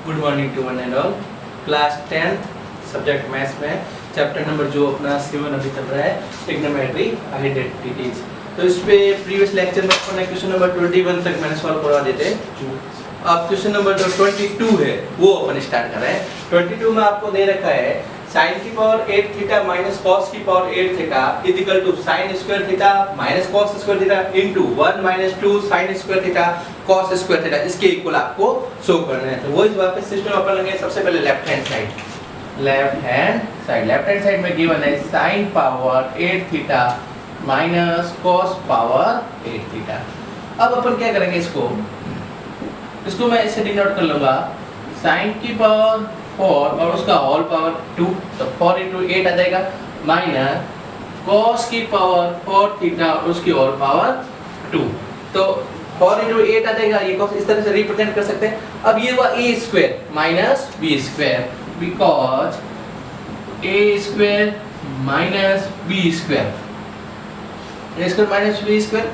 Good morning to one and all. Class 10th subject maths में chapter number जो अपना 7 अभी चल रहा है ट्रिग्नोमेट्री आइडेंटिटीज। तो इस पे प्रीवियस लेक्चर में अपन ने क्वेश्चन नंबर 21 तक मैंने सॉल्व करवा देते। अब क्वेश्चन नंबर जो 22 है वो अपन स्टार्ट कर रहे हैं। 22 में आपको दे रखा है sin की पावर 8 थीटा माइनस cos की power 8 theta equal to sin square theta minus cos square theta into 1 minus 2 sin square theta cos square theta इसके इक्वल आपको शो करना है। तो वो इस वापस सिस्टम अपन लेंगे। सबसे पहले लेफ्ट हैंड साइड में गिवन है sin power 8 theta minus cos power 8 theta. अब अपन क्या करेंगे, इसको मैं ऐसे डिनोट कर लूंगा sin की पावर 4 और उसका होल पावर 2, तो 4 into 8 आ जाएगा माइनस cos की पावर 4 थीटा और उसकी होल पावर 2, तो 4 into 8 आ जाएगा। ये cos इस तरह से रिप्रेजेंट कर सकते हैं। अब ये हुआ a square minus b square because a square minus b square minus b square.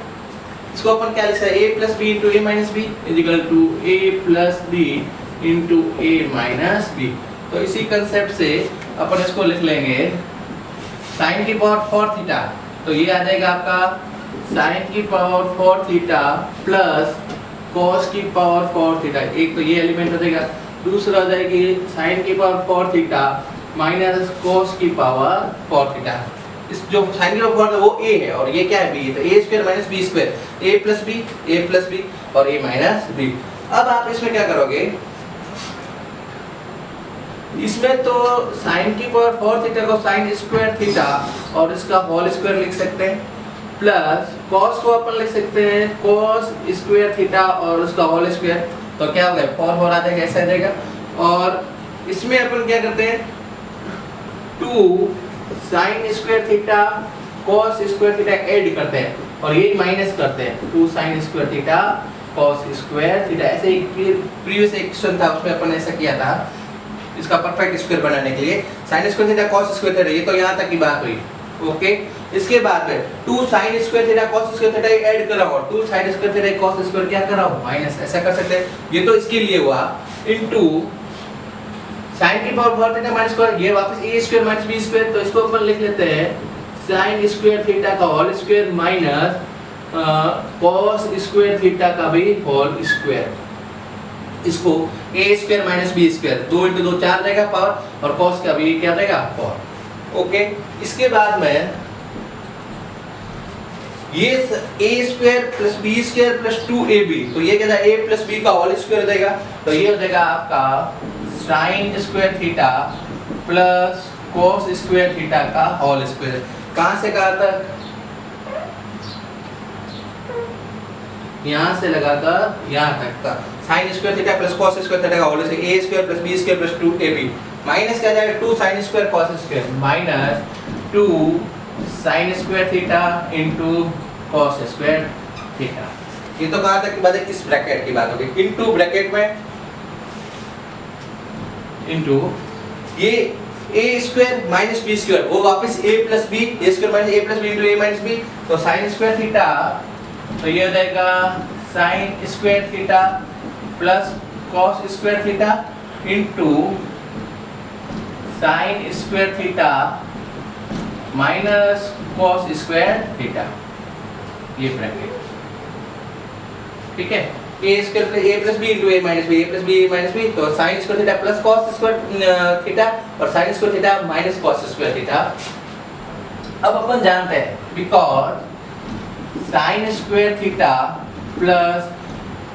इसको अपन क्या लिख सकते हैं, a plus b into a minus b is equal to a plus b into a minus b। तो इसी concept से अपन इसको लिख लेंगे sin की पावर 4 थीटा, तो ये आ जाएगा आपका sin की पावर 4 थीटा प्लस cos की पावर 4 थीटा। एक तो ये एलिमेंट हो जाएगा, दूसरा हो जाएगी sin की पावर 4 थीटा माइनस cos की पावर 4 थीटा। इस जो sin की पावर 4 है वो a है और ये क्या है b है, तो a square minus b square a plus b और a माइनस b। अब आप इसमें क्या करोगे, इसमें तो sin की पावर 4 थीटा को sin स्क्वायर थीटा और इसका होल स्क्वायर लिख सकते हैं, प्लस cos को अपन लिख सकते हैं cos स्क्वायर थीटा और उसका होल स्क्वायर। तो क्या हो गया, 4 आ जाएगा, ऐसा आ जाएगा। और इसमें अपन क्या करते हैं 2 sin square theta cos square theta add करते हैं और ये माइनस करते हैं 2 sin square theta cos square theta. ऐसे ही प्रीवियस एक क्वेश्चन था उसमें अपन ऐसा किया था इसका परफेक्ट स्क्वायर बनाने के लिए sin square theta cos square theta. ये तो यहाँ तक की बात हुई, ओके। इसके बाद में 2 sin square theta cos square theta add कर रहा हूँ, 2 sin square theta cos square क्या कर रहा हूँ, माइनस। ऐसा कर सकते हैं, ये तो इसके लिए हुआ इनटू sin की पावर 4 थीटा माइनस स्क्वायर, ये वापस a square minus b square. तो इसको अपन लिख लेते हैं sin स्क्वायर थीटा का whole square minus cos square theta का भी होल स्क्वायर। इसको a square minus b square 2 into 2 4 रहेगा पावर और cos का भी क्या रहेगा 4, ओके। इसके बाद में ये a square plus b square plus 2ab, तो ये क्या जाएगा a प्लस b का होल स्क्वायर हो जाएगा। तो ये हो जाएगा आपका sin square theta plus cos square theta का होल स्क्वायर। कहां से कहां तक, यहां से लगाकर यहां तक का sin square theta plus cos square theta का whole square a square plus b square plus 2ab minus क्या जाएगा 2 sin square cos square minus 2 sin square theta into cos square theta. ये तो कहां तक की बात है, इस ब्रैकेट की बात होगी। इनटू ब्रैकेट में इनटू ये a square minus b square वो वापस a plus b a square minus a plus b into a minus b, तो sin स्क्वायर थीटा तो ये हो जाएगा sin square theta plus cos square theta into sin square theta minus cos square theta, ये bracket, ठीक है। a square plus a plus b into a minus b minus b, तो sin square theta plus cos square theta और sin square theta minus cos square theta. अब अपन जानते हैं because sin square theta plus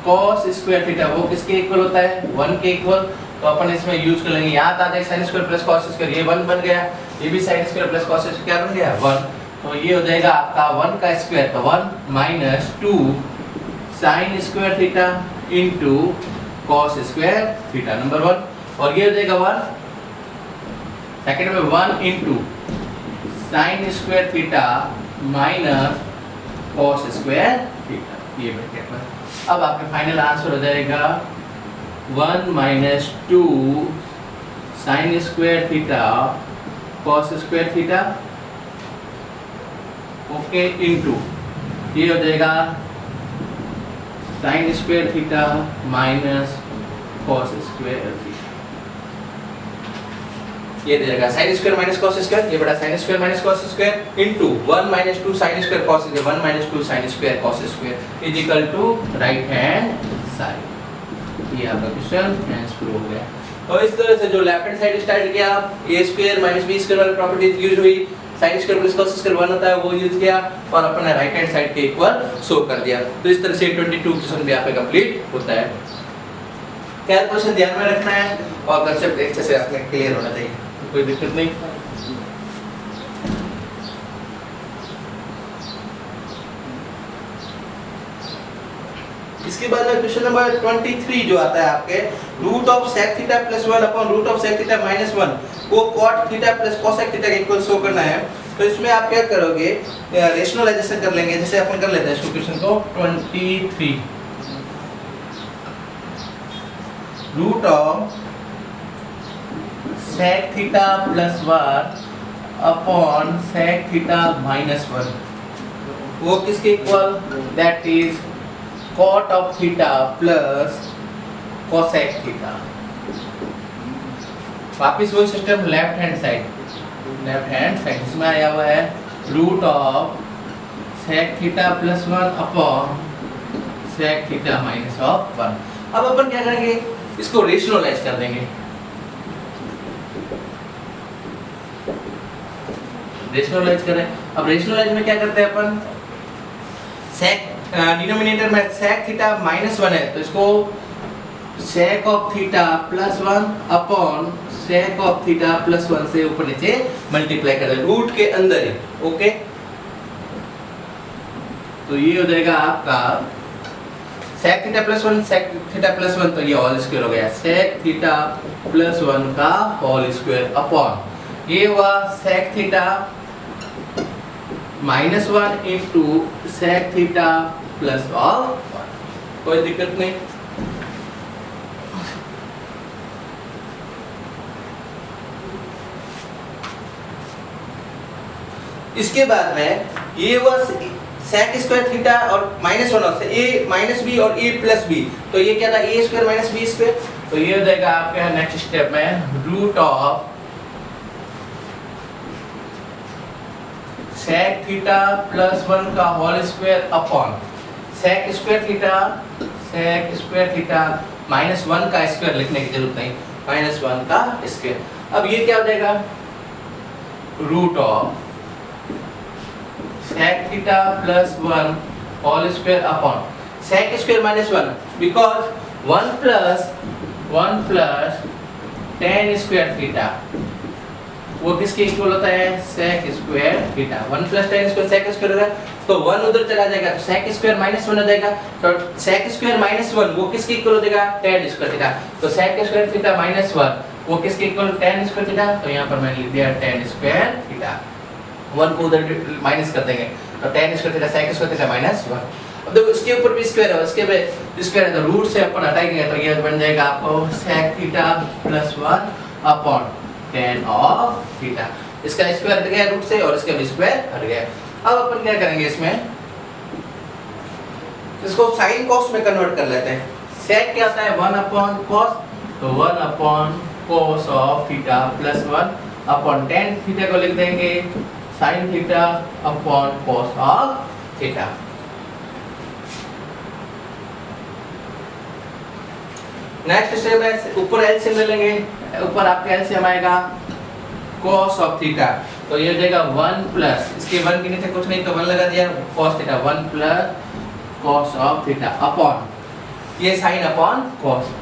cos square theta वो किसके इक्वल होता है, 1 के इक्वल। तो अपन इसमें यूज कर लेंगे, याद आ जाए sin square plus cos square, ये 1 बन गया, ये भी sin square plus cos square क्या बन गया 1। तो ये हो जाएगा आपका 1 का स्क्वायर, तो 1 minus 2 sin square theta into cos square theta number 1। और ये हो जाएगा 1 सेकंड में 1 into sin square theta minus cos square theta, ये ब्रैकेट में। अब आपका फाइनल आंसर हो जाएगा 1 minus 2 sin square theta cos square theta, okay, into ये हो जाएगा sin square theta minus cos square. Square theta. ये दे देगा sin square minus cos square, ये बड़ा sin square minus cos square into 1 minus 2 sin square cos square, 1 minus 2 sin square cos square is equal to right hand side. ये आपका question answer हो गया। और इस तरह से जो लेफ्ट हैंड साइड स्टार्ट किया, a square minus b square वाली प्रॉपर्टीज यूज हुई, sin square plus cos square 1 होता है वो यूज किया, और अपन ने राइट हैंड साइड के इक्वल शो कर दिया। तो इस तरह से 22 क्वेश्चन भी आपका कंप्लीट होता है। कैलकुलेशन ध्यान में रखना है और कांसेप्ट अच्छे से आपने क्लियर होना चाहिए, कोई दिक्कत नहीं। इसके बाद में क्वेश्चन नंबर 23 जो आता है आपके, root of sec theta plus 1 upon root of sec theta minus 1 को cot theta plus cosec theta के इक्वल शो करना है। तो इसमें आप क्या करोगे, रेशनलाइजेशन कर लेंगे। जैसे अपन कर लेते हैं इस क्वेश्चन को 23 root of sec theta plus 1 upon sec theta minus 1 वो किसके equal, that is cot of theta plus cosec theta. वापिस वही सिस्टम, लेफ्ट हैंड साइड इसमें आया हुआ है root of sec theta plus 1 upon sec theta minus of 1। अब अपन क्या करेंगे, इसको रेशनलाइज कर देंगे। रेशनलाइज करें, अब रेशनलाइज में क्या करते हैं अपन, sec डिनोमिनेटर में sec थीटा माइनस 1 है तो इसको sec of theta plus 1 upon sec of theta plus 1 से ऊपर नीचे मल्टीप्लाई कर दें रूट के अंदर ही। ओके, तो ये हो जाएगा आपका sec theta plus 1 sec theta plus 1, तो ये होल स्क्वायर हो गया sec थीटा प्लस 1 का होल स्क्वायर अपॉन ये हुआ sec theta minus 1 into sec theta plus of 1। कोई दिक्कत नहीं। इसके बाद में ये हुआ sec स्क्वायर थीटा और माइनस 1 से a माइनस b और a प्लस b, तो ये क्या था a square minus b square. तो ये हो जाएगा आपका नेक्स्ट स्टेप में root of sec theta plus 1 का whole square upon sec square theta minus 1 का स्क्वायर लिखने की जरूरत नहीं, माइनस 1 का स्क्वायर। अब ये क्या हो जाएगा, root of sec theta plus 1 whole square upon sec square minus 1 because 1 plus tan square theta वो किसके इक्वल होता है, sec square theta. 1 plus tan square sec square होगा तो 1 उधर चला जाएगा तो sec स्क्वायर माइनस 1 हो जाएगा, तो sec स्क्वायर माइनस 1 वो किसके इक्वल हो जाएगा, tan स्क्वायर थीटा। तो sec स्क्वायर थीटा माइनस 1 वो किसके इक्वल, tan स्क्वायर थीटा। तो यहाँ पर मैंने लिख दिया tan स्क्वायर थीटा, 1 को उधर माइनस कर देंगे तो tan square theta sec square theta minus 1। अब देखो इसके ऊपर भी स्क्वायर है, इसके पे स्क्वायर है तो रूट से अपन हटाएंगे तो ये बन जाएगा आपको sec theta plus 1 upon tan of theta. इसका स्क्वायर हट गया रूट से और इसका भी स्क्वायर हट गया। अब अपन क्या करेंगे, इसमें इसको sin cos में कन्वर्ट कर लेते हैं। sec क्या आता है 1 अपॉन cos, तो 1 upon cos of theta plus 1 upon tan theta को लिख देंगे sin theta upon cos of theta. Next step है ऊपर एलसीएम ले लेंगे, ऊपर आपका एलसीएम आएगा cos ऑफ थीटा, तो ये हो जाएगा 1 प्लस इसके 1 के नीचे कुछ नहीं तो 1 लगा दिया cos theta 1 plus cos of theta upon ये sin upon cos,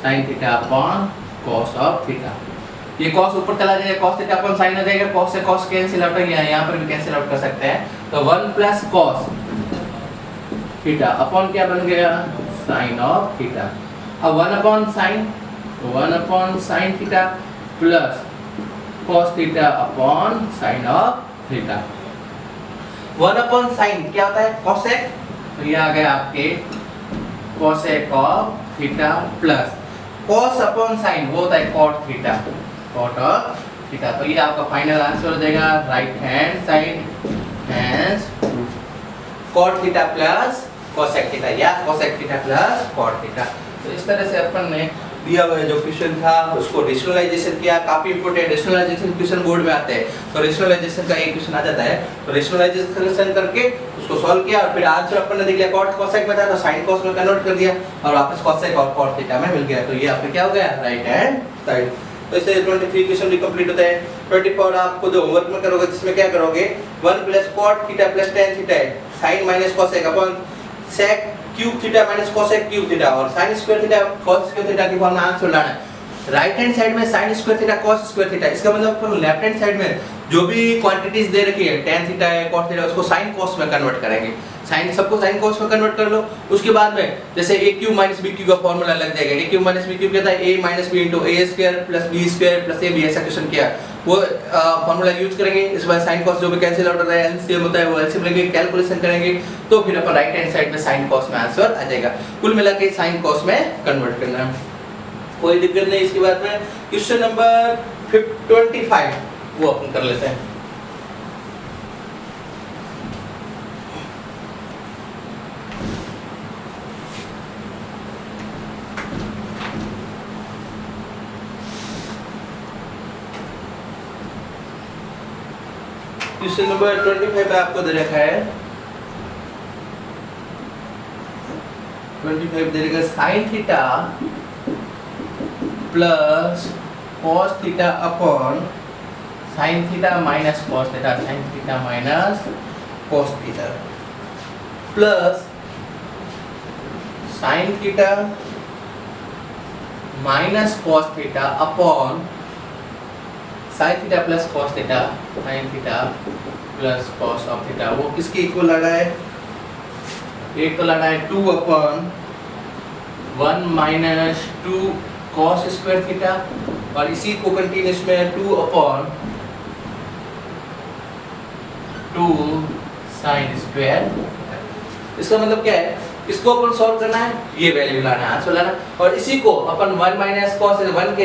sin theta upon cos of theta. ये cos ऊपर चला जाएगा cos थीटा अपॉन sin हो जाएगा, cos से cos कैंसिल आउट हो गया, यहाँ पर भी कैंसिल आउट कर सकते हैं। तो 1 प्लस cos थीटा अपॉन क्या बन गया, sin ऑफ थीटा। अब 1 अपॉन sin, तो 1 upon sin theta plus cos theta upon sin of theta. 1 upon sin क्या होता है, cosec, तो ये आ गया आपके cosec of theta plus cos upon sin वो होता है cot theta, cot of theta. तो ये आपका फाइनल आंसर हो जाएगा right hand side hence cot theta plus cosec theta या cosec theta plus cot theta. तो इस तरह से अपन ने दिया हुआ जो क्वेश्चन था उसको रेशनलाइजेशन किया, काफी इंपोर्टेंट रेशनलाइजेशन क्वेश्चन बोर्ड में आते हैं, तो रेशनलाइजेशन का एक क्वेश्चन आ जाता है, तो रेशनलाइजेशन करके उसको सॉल्व किया और फिर आंसर अपन ने देख लिया कॉट कोसेक में था तो साइन कॉस में कन्वर्ट कर दिया और वापस कोसेक और कॉट थीटा में मिल गया, तो ये आपका क्या हो गया राइट हैंड साइड। तो इसे 23 क्वेश्चन भी कंप्लीट होता है। 24 आप खुद होमवर्क में करोगे जिसमें क्या करोगे 1 plus cot theta plus tan theta है sin minus cosec upon sec cube theta minus cosec cube theta और sin square theta cos square theta की फॉर्म में आंसर लाना है। राइट हैंड साइड में sin square theta cos square theta, इसका मतलब अपन left hand side में जो भी क्वांटिटीज दे रखी है tan थीटा है cos थीटा उसको sin cos में कन्वर्ट करेंगे, sin सबको sin cos में कन्वर्ट कर लो। उसके बाद में जैसे a cube minus b cube का फार्मूला लग जाएगा, a cube minus b cube कहता है a minus b into a square plus b square plus ab, ऐसा क्वेश्चन किया वो फार्मूला यूज करेंगे। इस बार sin cos जो भी कैंसिल आउट होता है एलसीएम होता है वो एलसीएम लेंगे, कैलकुलेशन करेंगे तो फिर अपन राइट हैंड साइड में sin cos में आंसर आ जाएगा। कुल मिला के sin cos में कन्वर्ट करना है, कोई दिक्कत नहीं। इसके बाद में क्वेश्चन नंबर 25 वो अपन कर लेते हैं। क्वेश्चन नंबर 25 में आपको दे रखा है 25 दे रखा sin theta plus cos theta upon sin theta minus cos theta, sin theta minus cos theta plus sin theta minus cos theta upon sin theta plus cos theta, sin theta plus cos of theta. वो किसके equal लगा है, एक तो लगा है 2 upon 1 minus 2 cos square theta और इसी को कंटिन्यूस में 2 अपॉन 2 sin स्क्वायर। इसका मतलब क्या है, इसको अपन सॉल्व करना है, ये वैल्यू लाना है, आंसर लाना, और इसी को अपन 1 माइनस cos 1 के